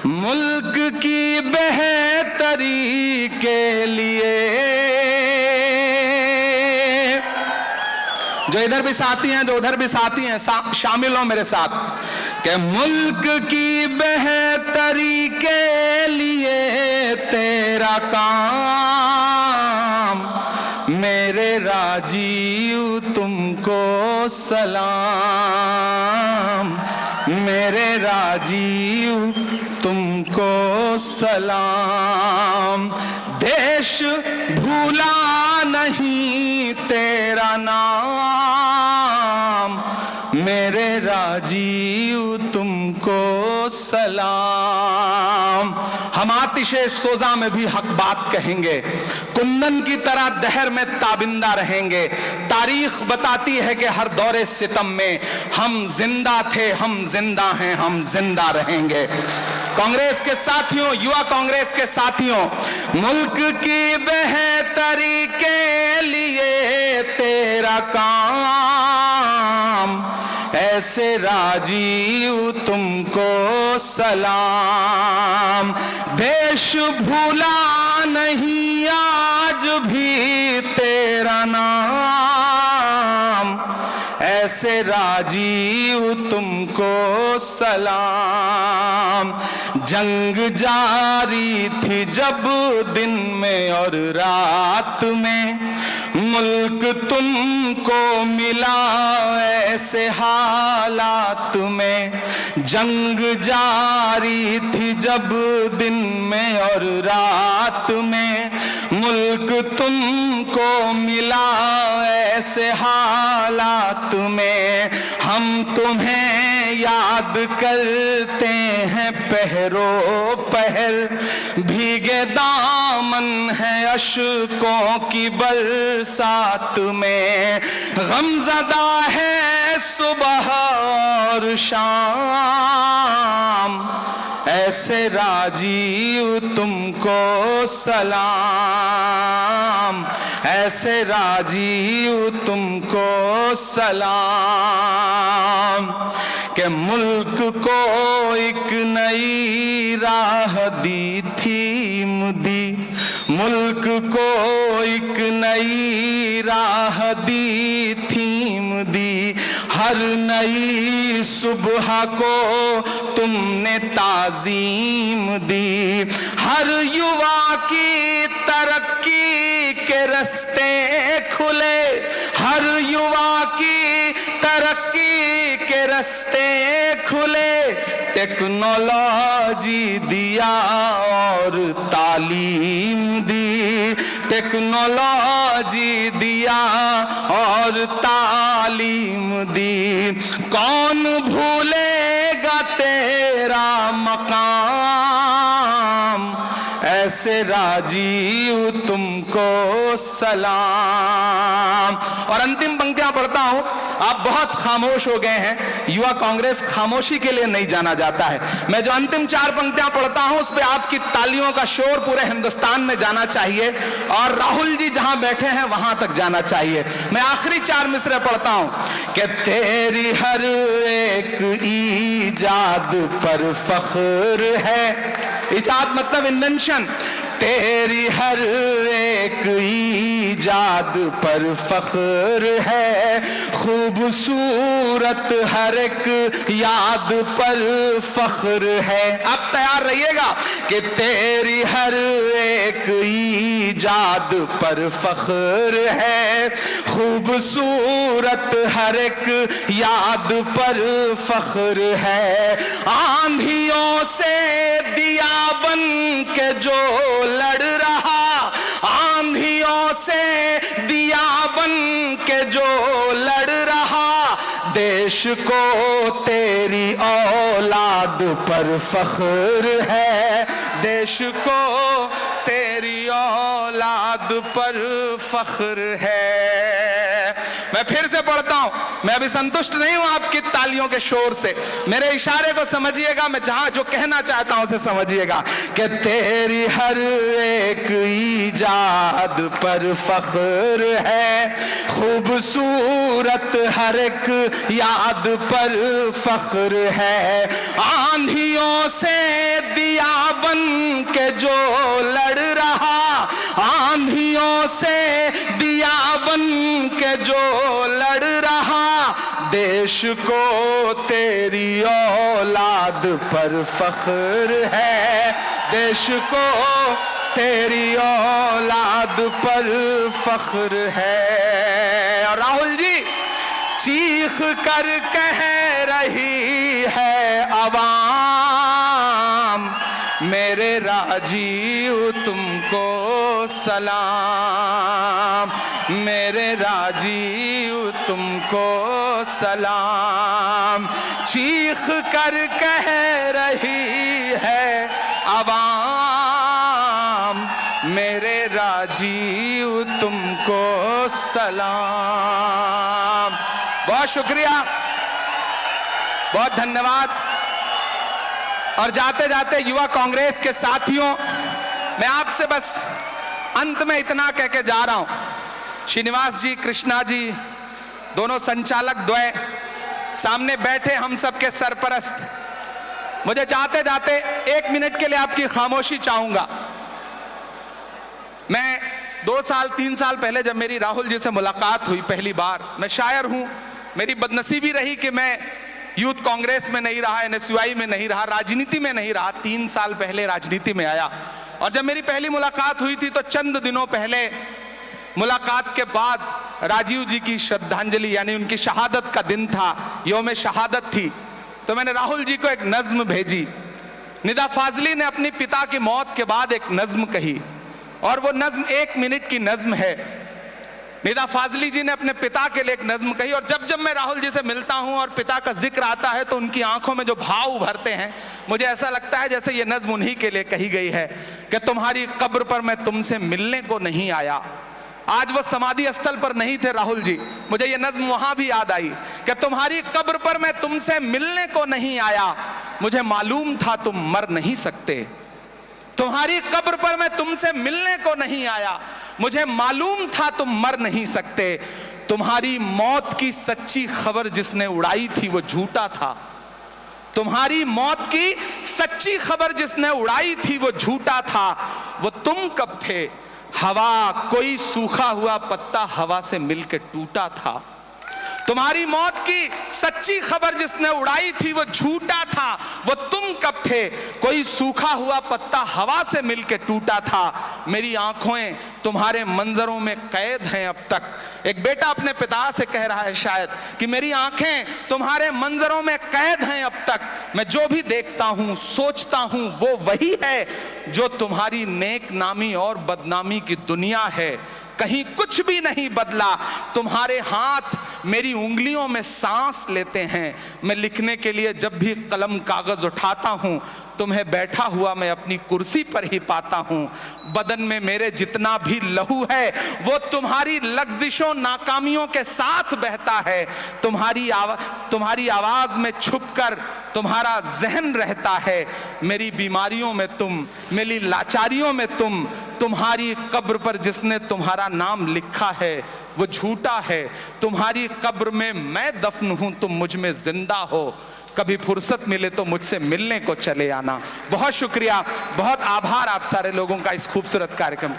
मुल्क की बेहतरी के लिए। जो इधर भी साथी हैं, जो उधर भी साथी हैं, शामिल हो मेरे साथ कि मुल्क की बेहतरी के लिए तेरा काम, मेरे राजीव तुमको सलाम, मेरे राजीव तुमको सलाम। देश भूला नहीं तेरा नाम, मेरे राजीव तुमको सलाम। हम आतिशे सोजा में भी हक बात कहेंगे, कुंदन की तरह दहर में ताबिंदा रहेंगे। तारीख बताती है कि हर दौरे सितम में हम जिंदा थे, हम जिंदा हैं, हम जिंदा रहेंगे। कांग्रेस के साथियों, युवा कांग्रेस के साथियों, मुल्क की बेहतरी के लिए तेरा काम, ऐसे राजीव तुमको सलाम। देश भूला नहीं आज भी तेरा नाम, ऐसे राजीव तुमको सलाम। जंग जारी थी जब दिन में और रात में, मुल्क तुमको मिला ऐसे हालात में। जंग जारी थी जब दिन में और रात में, मुल्क तुमको मिला ऐसे हालात में। हम तुम्हें याद करते हैं पहरो पहर, भीगे दामन है अश्कों की बरसात में। गमज़दा है सुबह और शाम, ऐसे राजीव तुमको सलाम, ऐसे राजीव तुमको सलाम। कि मुल्क को एक नई राह दी थी मोदी, मुल्क को एक नई राह दी थी मोदी। हर नई सुबह को तुमने ताज़ीम दी, हर युवा की तरक्की के रास्ते खुले, हर युवा की तरक्की के रास्ते खुले। टेक्नोलॉजी दिया और तालीम दी, टेक्नोलॉजी दिया और तालीम दी। कौन भूलेगा तेरा मकाम, ऐसे राजीव तुमको सलाम। और अंतिम पंक्तियां पढ़ता हूं। आप बहुत खामोश हो गए हैं, युवा कांग्रेस खामोशी के लिए नहीं जाना जाता है। मैं जो अंतिम 4 पंक्तियां पढ़ता हूं उस पे आपकी तालियों का शोर पूरे हिंदुस्तान में जाना चाहिए और राहुल जी जहां बैठे हैं वहां तक जाना चाहिए। मैं आखिरी 4 मिसरे पढ़ता हूं कि तेरी हर एक ईजाद पर फख्र है। इजाद मतलब इन्वेंशन। तेरी हर एक ईजाद पर फख्र है, खूबसूरत हर एक याद पर फख्र है। अब तैयार रहिएगा कि तेरी हर एक ईजाद पर फख्र है, खूबसूरत हर एक याद पर फख्र है। आंधियों से दिया बन के जो लड़ रहा, आंधियों से दिया बन के जो लड़ रहा, देश को तेरी औलाद पर फख्र है, देश को तेरी औलाद पर फख्र है। मैं फिर से पढ़ता हूं, मैं अभी संतुष्ट नहीं हूं आपकी आपकी तालियों के शोर से। मेरे इशारे को समझिएगा, मैं जहां जो कहना चाहता हूं उसे समझिएगा कि तेरी हर एक ईजाद पर फख्र है, खूबसूरत हर एक याद पर फख्र है। आंधियों से दिया बन के जो लड़ रहा, आंधियों से दिया बन के जो लड़ रहा, देश को तेरी औलाद पर फख्र है, देश को तेरी औलाद पर फख्र है। और राहुल जी चीख कर कह रही है अवाम, मेरे राजीव तुमको सलाम, मेरे राजीव तुमको सलाम। चीख कर कह रही है अवाम, मेरे राजीव तुमको सलाम। बहुत शुक्रिया, बहुत धन्यवाद। और जाते जाते युवा कांग्रेस के साथियों, मैं आपसे बस अंत में इतना कह के जा रहा हूं, श्रीनिवास जी, कृष्णा जी, दोनों संचालक द्वय सामने बैठे, हम सबके सरपरस्त, मुझे जाते जाते 1 मिनट के लिए आपकी खामोशी चाहूंगा। मैं 2 साल 3 साल पहले जब मेरी राहुल जी से मुलाकात हुई पहली बार, मैं शायर हूं, मेरी बदनसीबी रही कि मैं यूथ कांग्रेस में नहीं रहा, एनएसयूआई में नहीं रहा, राजनीति में नहीं रहा। 3 साल पहले राजनीति में आया, और जब मेरी पहली मुलाकात हुई थी तो चंद दिनों पहले मुलाकात के बाद राजीव जी की श्रद्धांजलि यानी उनकी शहादत का दिन था, यौम शहादत थी। तो मैंने राहुल जी को एक नज्म भेजी। निदा फाजली ने अपने पिता की मौत के बाद एक नज्म कही, और वो नज्म 1 मिनट की नज्म है। निदा फाजली जी ने अपने पिता के लिए एक नज्म कही, और जब जब मैं राहुल जी से मिलता हूं और पिता का जिक्र आता है तो उनकी आंखों में जो भाव उभरते हैं, मुझे ऐसा लगता है जैसे ये नज्म उन्हीं के लिए कही गई है कि तुम्हारी कब्र पर मैं तुमसे मिलने को नहीं आया। आज वो समाधि स्थल पर नहीं थे राहुल जी, मुझे ये नज्म वहां भी याद आई कि तुम्हारी कब्र पर मैं तुमसे मिलने को नहीं आया, मुझे मालूम था तुम मर नहीं सकते। तुम्हारी कब्र पर मैं तुमसे मिलने को नहीं आया, मुझे मालूम था तुम मर नहीं सकते। तुम्हारी मौत की सच्ची खबर जिसने उड़ाई थी वो झूठा था। तुम्हारी मौत की सच्ची खबर जिसने उड़ाई थी वो झूठा था। वो तुम कब थे? हवा, कोई सूखा हुआ पत्ता हवा से मिलकर टूटा था। तुम्हारी मौत की सच्ची खबर जिसने उड़ाई थी वो झूठा था। वो तुम कब थे? कोई सूखा हुआ पत्ता हवा से मिलके टूटा था। मेरी आंखें तुम्हारे मंजरों में कैद हैं अब तक। एक बेटा अपने पिता से कह रहा है शायद कि मेरी आंखें तुम्हारे मंजरों में कैद हैं अब तक। मैं जो भी देखता हूं, सोचता हूं, वो वही है जो तुम्हारी नेक नामी और बदनामी की दुनिया है। कहीं कुछ भी नहीं बदला। तुम्हारे हाथ मेरी उंगलियों में सांस लेते हैं। मैं लिखने के लिए जब भी कलम कागज उठाता हूं, तुम्हें बैठा हुआ मैं अपनी कुर्सी पर ही पाता हूं। बदन में मेरे जितना भी लहू है वो तुम्हारी लग्जिशों नाकामियों के साथ बहता है। तुम्हारी आवाज में छुपकर तुम्हारा जहन रहता है। मेरी बीमारियों में तुम, मेरी लाचारियों में तुम। तुम्हारी कब्र पर जिसने तुम्हारा नाम लिखा है वो झूठा है। तुम्हारी कब्र में मैं दफन हूं, तुम मुझ में जिंदा हो। कभी फुर्सत मिले तो मुझसे मिलने को चले आना। बहुत शुक्रिया, बहुत आभार आप सारे लोगों का इस खूबसूरत कार्यक्रम